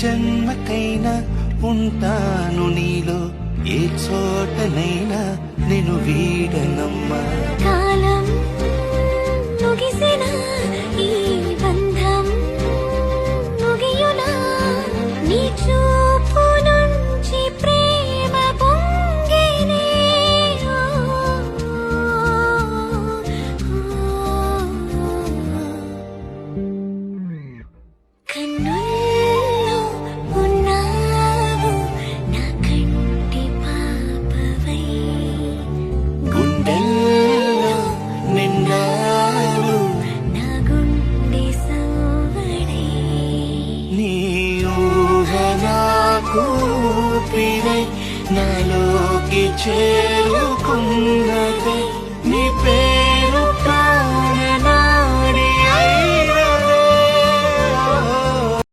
జన్మకైనా ఉంటాను నీలో, ఏ చోటనైనా నేను వీడనమ్మా. కాలం ముగిసిన ఈ బంధం ముగియునా, నీ చూపు నుంచి ప్రేమ పొంగినే. కన్నుల్లో ఉన్నావు నా కంటి పాపవై, గుండెల్లో నిండావు నా గుండె సవ్వడి. నీ ఊహ నాకు ఊపిరై నాలోకి చేరుకున్నదే.